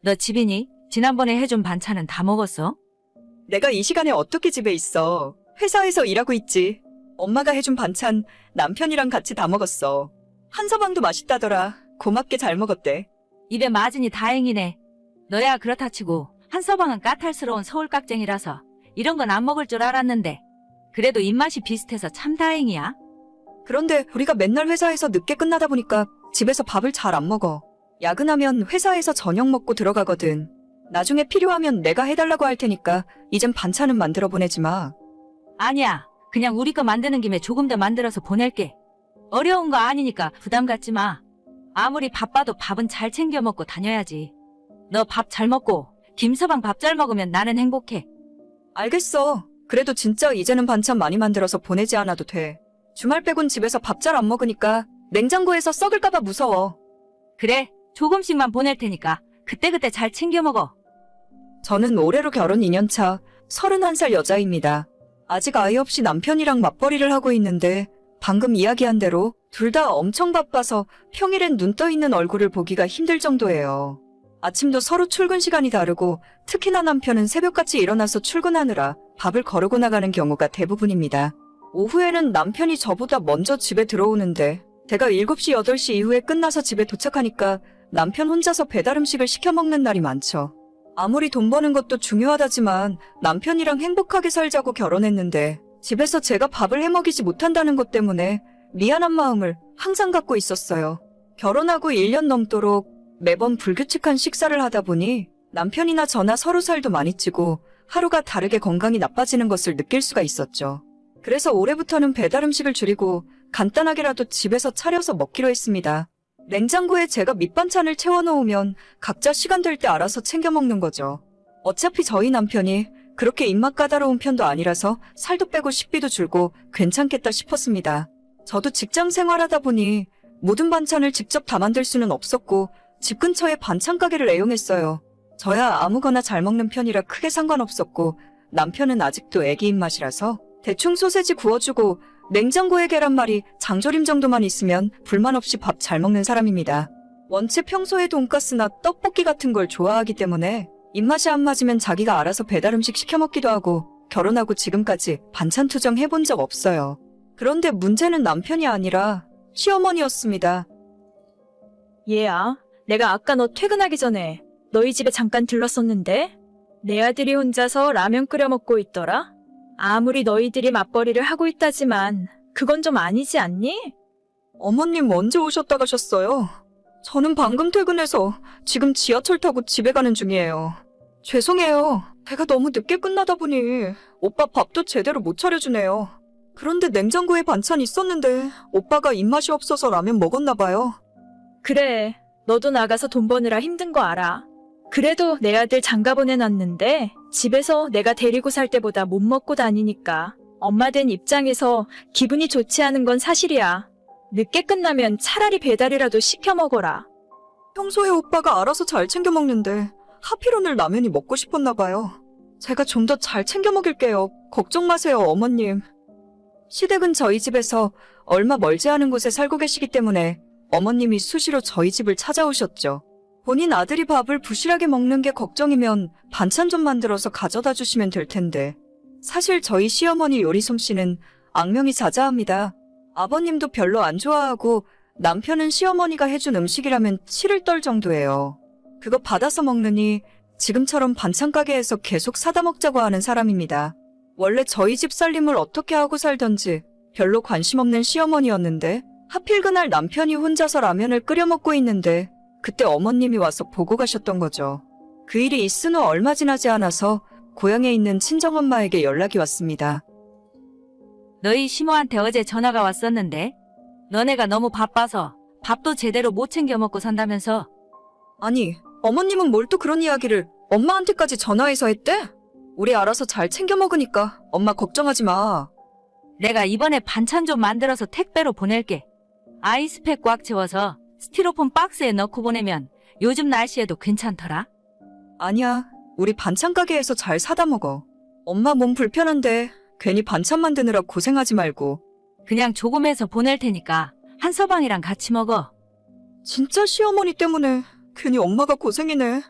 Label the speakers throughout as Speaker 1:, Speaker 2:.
Speaker 1: 너 집이니? 지난번에 해준 반찬은 다 먹었어?
Speaker 2: 내가 이 시간에 어떻게 집에 있어? 회사에서 일하고 있지. 엄마가 해준 반찬 남편이랑 같이 다 먹었어. 한서방도 맛있다더라. 고맙게 잘 먹었대.
Speaker 1: 입에 맞으니 다행이네. 너야 그렇다 치고 한서방은 까탈스러운 서울 깍쟁이라서 이런 건 안 먹을 줄 알았는데 그래도 입맛이 비슷해서 참 다행이야.
Speaker 2: 그런데 우리가 맨날 회사에서 늦게 끝나다 보니까 집에서 밥을 잘 안 먹어. 야근하면 회사에서 저녁 먹고 들어가거든. 나중에 필요하면 내가 해달라고 할 테니까 이젠 반찬은 만들어 보내지 마.
Speaker 1: 아니야. 그냥 우리 거 만드는 김에 조금 더 만들어서 보낼게. 어려운 거 아니니까 부담 갖지 마. 아무리 바빠도 밥은 잘 챙겨 먹고 다녀야지. 너 밥 잘 먹고 김서방 밥 잘 먹으면 나는 행복해.
Speaker 2: 알겠어. 그래도 진짜 이제는 반찬 많이 만들어서 보내지 않아도 돼. 주말 빼곤 집에서 밥 잘 안 먹으니까 냉장고에서 썩을까봐 무서워.
Speaker 1: 그래. 조금씩만 보낼 테니까 그때그때 잘 챙겨 먹어.
Speaker 2: 저는 올해로 결혼 2년차 31살 여자입니다. 아직 아이 없이 남편이랑 맞벌이를 하고 있는데 방금 이야기한 대로 둘 다 엄청 바빠서 평일엔 눈 떠 있는 얼굴을 보기가 힘들 정도예요. 아침도 서로 출근 시간이 다르고 특히나 남편은 새벽같이 일어나서 출근하느라 밥을 거르고 나가는 경우가 대부분입니다. 오후에는 남편이 저보다 먼저 집에 들어오는데 제가 7시, 8시 이후에 끝나서 집에 도착하니까 남편 혼자서 배달 음식을 시켜 먹는 날이 많죠. 아무리 돈 버는 것도 중요하다지만 남편이랑 행복하게 살자고 결혼했는데 집에서 제가 밥을 해먹이지 못한다는 것 때문에 미안한 마음을 항상 갖고 있었어요. 결혼하고 1년 넘도록 매번 불규칙한 식사를 하다 보니 남편이나 저나 서로 살도 많이 찌고 하루가 다르게 건강이 나빠지는 것을 느낄 수가 있었죠. 그래서 올해부터는 배달 음식을 줄이고 간단하게라도 집에서 차려서 먹기로 했습니다. 냉장고에 제가 밑반찬을 채워놓으면 각자 시간 될 때 알아서 챙겨 먹는 거죠. 어차피 저희 남편이 그렇게 입맛 까다로운 편도 아니라서 살도 빼고 식비도 줄고 괜찮겠다 싶었습니다. 저도 직장 생활하다 보니 모든 반찬을 직접 다 만들 수는 없었고 집 근처에 반찬 가게를 애용했어요. 저야 아무거나 잘 먹는 편이라 크게 상관없었고 남편은 아직도 애기 입맛이라서 대충 소세지 구워주고 냉장고에 계란말이, 장조림 정도만 있으면 불만 없이 밥 잘 먹는 사람입니다. 원체 평소에 돈가스나 떡볶이 같은 걸 좋아하기 때문에 입맛이 안 맞으면 자기가 알아서 배달 음식 시켜 먹기도 하고 결혼하고 지금까지 반찬 투정 해본 적 없어요. 그런데 문제는 남편이 아니라 시어머니였습니다.
Speaker 3: 얘야, 내가 아까 너 퇴근하기 전에 너희 집에 잠깐 들렀었는데 내 아들이 혼자서 라면 끓여 먹고 있더라? 아무리 너희들이 맞벌이를 하고 있다지만 그건 좀 아니지 않니?
Speaker 2: 어머님 언제 오셨다 가셨어요? 저는 방금 퇴근해서 지금 지하철 타고 집에 가는 중이에요. 죄송해요. 배가 너무 늦게 끝나다 보니 오빠 밥도 제대로 못 차려주네요. 그런데 냉장고에 반찬 있었는데 오빠가 입맛이 없어서 라면 먹었나 봐요.
Speaker 3: 그래, 너도 나가서 돈 버느라 힘든 거 알아. 그래도 내 아들 장가 보내놨는데 집에서 내가 데리고 살 때보다 못 먹고 다니니까 엄마 된 입장에서 기분이 좋지 않은 건 사실이야. 늦게 끝나면 차라리 배달이라도 시켜 먹어라.
Speaker 2: 평소에 오빠가 알아서 잘 챙겨 먹는데 하필 오늘 라면이 먹고 싶었나 봐요. 제가 좀 더 잘 챙겨 먹일게요. 걱정 마세요, 어머님. 시댁은 저희 집에서 얼마 멀지 않은 곳에 살고 계시기 때문에 어머님이 수시로 저희 집을 찾아오셨죠. 본인 아들이 밥을 부실하게 먹는 게 걱정이면 반찬 좀 만들어서 가져다 주시면 될 텐데. 사실 저희 시어머니 요리 솜씨는 악명이 자자합니다. 아버님도 별로 안 좋아하고 남편은 시어머니가 해준 음식이라면 치를 떨 정도예요. 그거 받아서 먹느니 지금처럼 반찬 가게에서 계속 사다 먹자고 하는 사람입니다. 원래 저희 집 살림을 어떻게 하고 살던지 별로 관심 없는 시어머니였는데 하필 그날 남편이 혼자서 라면을 끓여 먹고 있는데 그때 어머님이 와서 보고 가셨던 거죠. 그 일이 있은 후 얼마 지나지 않아서 고향에 있는 친정엄마에게 연락이 왔습니다.
Speaker 1: 너희 시모한테 어제 전화가 왔었는데 너네가 너무 바빠서 밥도 제대로 못 챙겨 먹고 산다면서.
Speaker 2: 아니, 어머님은 뭘 또 그런 이야기를 엄마한테까지 전화해서 했대? 우리 알아서 잘 챙겨 먹으니까 엄마 걱정하지 마.
Speaker 1: 내가 이번에 반찬 좀 만들어서 택배로 보낼게. 아이스팩 꽉 채워서 스티로폼 박스에 넣고 보내면 요즘 날씨에도 괜찮더라.
Speaker 2: 아니야, 우리 반찬 가게에서 잘 사다 먹어. 엄마 몸 불편한데 괜히 반찬 만드느라 고생하지 말고.
Speaker 1: 그냥 조금 해서 보낼 테니까 한서방이랑 같이 먹어.
Speaker 2: 진짜 시어머니 때문에 괜히 엄마가 고생이네.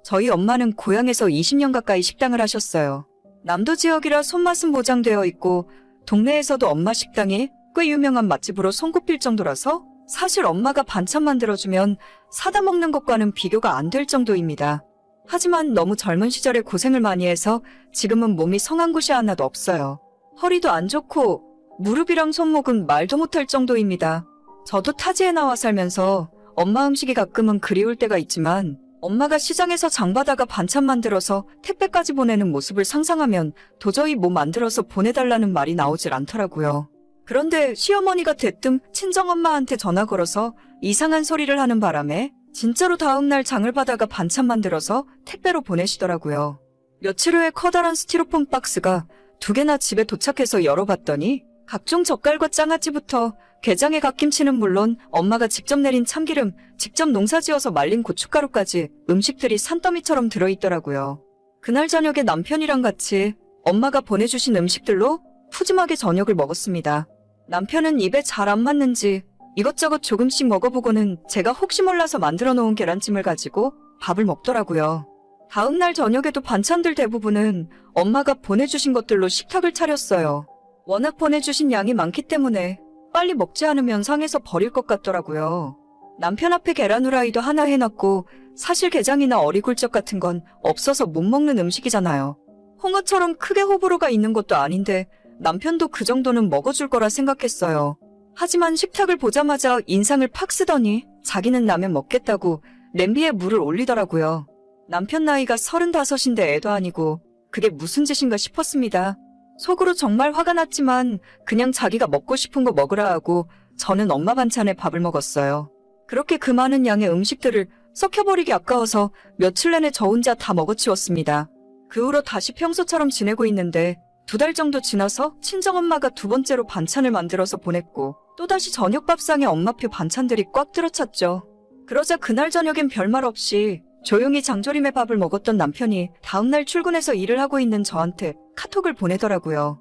Speaker 2: 저희 엄마는 고향에서 20년 가까이 식당을 하셨어요. 남도 지역이라 손맛은 보장되어 있고 동네에서도 엄마 식당이 꽤 유명한 맛집으로 손꼽힐 정도라서 사실 엄마가 반찬 만들어주면 사다 먹는 것과는 비교가 안 될 정도입니다. 하지만 너무 젊은 시절에 고생을 많이 해서 지금은 몸이 성한 곳이 하나도 없어요. 허리도 안 좋고 무릎이랑 손목은 말도 못할 정도입니다. 저도 타지에 나와 살면서 엄마 음식이 가끔은 그리울 때가 있지만 엄마가 시장에서 장바다가 반찬 만들어서 택배까지 보내는 모습을 상상하면 도저히 뭐 만들어서 보내달라는 말이 나오질 않더라고요. 그런데 시어머니가 대뜸 친정엄마한테 전화 걸어서 이상한 소리를 하는 바람에 진짜로 다음날 장을 받아가 반찬 만들어서 택배로 보내시더라고요. 며칠 후에 커다란 스티로폼 박스가 2개나 집에 도착해서 열어봤더니 각종 젓갈과 장아찌부터 게장에 갓김치는 물론 엄마가 직접 내린 참기름, 직접 농사지어서 말린 고춧가루까지 음식들이 산더미처럼 들어있더라고요. 그날 저녁에 남편이랑 같이 엄마가 보내주신 음식들로 푸짐하게 저녁을 먹었습니다. 남편은 입에 잘 안 맞는지 이것저것 조금씩 먹어보고는 제가 혹시 몰라서 만들어 놓은 계란찜을 가지고 밥을 먹더라고요. 다음날 저녁에도 반찬들 대부분은 엄마가 보내주신 것들로 식탁을 차렸어요. 워낙 보내주신 양이 많기 때문에 빨리 먹지 않으면 상해서 버릴 것 같더라고요. 남편 앞에 계란 후라이도 하나 해놨고 사실 게장이나 어리굴젓 같은 건 없어서 못 먹는 음식이잖아요. 홍어처럼 크게 호불호가 있는 것도 아닌데 남편도 그 정도는 먹어줄 거라 생각했어요. 하지만 식탁을 보자마자 인상을 팍 쓰더니 자기는 라면 먹겠다고 냄비에 물을 올리더라고요. 남편 나이가 35인데 애도 아니고 그게 무슨 짓인가 싶었습니다. 속으로 정말 화가 났지만 그냥 자기가 먹고 싶은 거 먹으라 하고 저는 엄마 반찬에 밥을 먹었어요. 그렇게 그 많은 양의 음식들을 썩혀버리기 아까워서 며칠 내내 저 혼자 다 먹어치웠습니다. 그 후로 다시 평소처럼 지내고 있는데 2달 정도 지나서 친정엄마가 2번째로 반찬을 만들어서 보냈고 또다시 저녁 밥상에 엄마표 반찬들이 꽉 들어찼죠. 그러자 그날 저녁엔 별말 없이 조용히 장조림에 밥을 먹었던 남편이 다음날 출근해서 일을 하고 있는 저한테 카톡을 보내더라고요.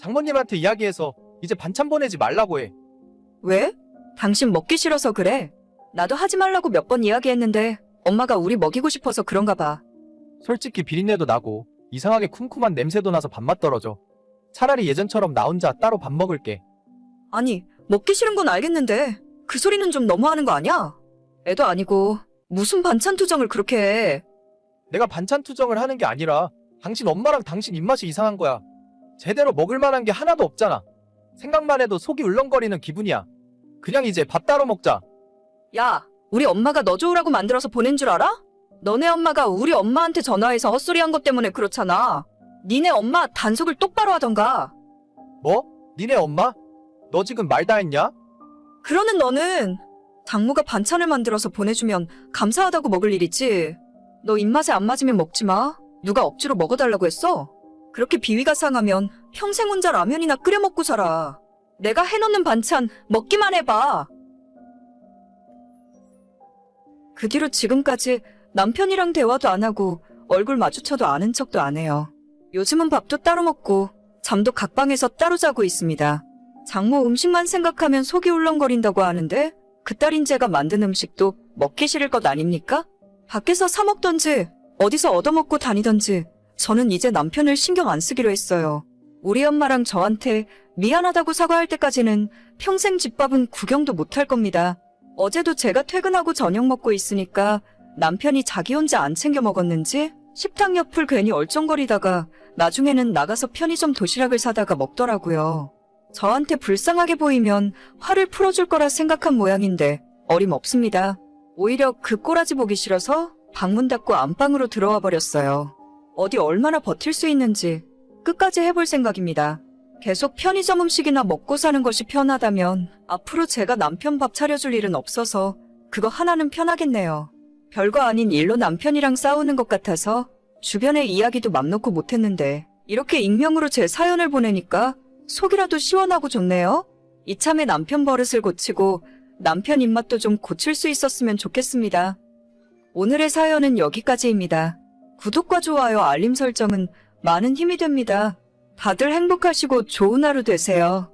Speaker 4: 장모님한테 이야기해서 이제 반찬 보내지 말라고 해.
Speaker 2: 왜? 당신 먹기 싫어서 그래? 나도 하지 말라고 몇 번 이야기했는데 엄마가 우리 먹이고 싶어서 그런가 봐.
Speaker 4: 솔직히 비린내도 나고 이상하게 쿰쿰한 냄새도 나서 밥맛 떨어져. 차라리 예전처럼 나 혼자 따로 밥 먹을게.
Speaker 2: 아니, 먹기 싫은 건 알겠는데 그 소리는 좀 너무하는 거 아니야? 애도 아니고 무슨 반찬 투정을 그렇게 해.
Speaker 4: 내가 반찬 투정을 하는 게 아니라 당신 엄마랑 당신 입맛이 이상한 거야. 제대로 먹을 만한 게 하나도 없잖아. 생각만 해도 속이 울렁거리는 기분이야. 그냥 이제 밥 따로 먹자.
Speaker 2: 야, 우리 엄마가 너 좋으라고 만들어서 보낸 줄 알아? 너네 엄마가 우리 엄마한테 전화해서 헛소리한 것 때문에 그렇잖아. 니네 엄마 단속을 똑바로 하던가.
Speaker 4: 뭐? 니네 엄마? 너 지금 말 다 했냐?
Speaker 2: 그러는 너는 장모가 반찬을 만들어서 보내주면 감사하다고 먹을 일이지. 너 입맛에 안 맞으면 먹지 마. 누가 억지로 먹어달라고 했어? 그렇게 비위가 상하면 평생 혼자 라면이나 끓여 먹고 살아. 내가 해놓는 반찬 먹기만 해봐. 그 뒤로 지금까지 남편이랑 대화도 안 하고 얼굴 마주쳐도 아는 척도 안 해요. 요즘은 밥도 따로 먹고 잠도 각 방에서 따로 자고 있습니다. 장모 음식만 생각하면 속이 울렁거린다고 하는데 그 딸인 제가 만든 음식도 먹기 싫을 것 아닙니까? 밖에서 사 먹던지 어디서 얻어먹고 다니던지 저는 이제 남편을 신경 안 쓰기로 했어요. 우리 엄마랑 저한테 미안하다고 사과할 때까지는 평생 집밥은 구경도 못할 겁니다. 어제도 제가 퇴근하고 저녁 먹고 있으니까 남편이 자기 혼자 안 챙겨 먹었는지 식탁 옆을 괜히 얼쩡거리다가 나중에는 나가서 편의점 도시락을 사다가 먹더라고요. 저한테 불쌍하게 보이면 화를 풀어줄 거라 생각한 모양인데 어림없습니다. 오히려 그 꼬라지 보기 싫어서 방문 닫고 안방으로 들어와 버렸어요. 어디 얼마나 버틸 수 있는지 끝까지 해볼 생각입니다. 계속 편의점 음식이나 먹고 사는 것이 편하다면 앞으로 제가 남편 밥 차려줄 일은 없어서 그거 하나는 편하겠네요. 별거 아닌 일로 남편이랑 싸우는 것 같아서 주변에 이야기도 맘 놓고 못했는데 이렇게 익명으로 제 사연을 보내니까 속이라도 시원하고 좋네요. 이참에 남편 버릇을 고치고 남편 입맛도 좀 고칠 수 있었으면 좋겠습니다. 오늘의 사연은 여기까지입니다. 구독과 좋아요, 알림 설정은 많은 힘이 됩니다. 다들 행복하시고 좋은 하루 되세요.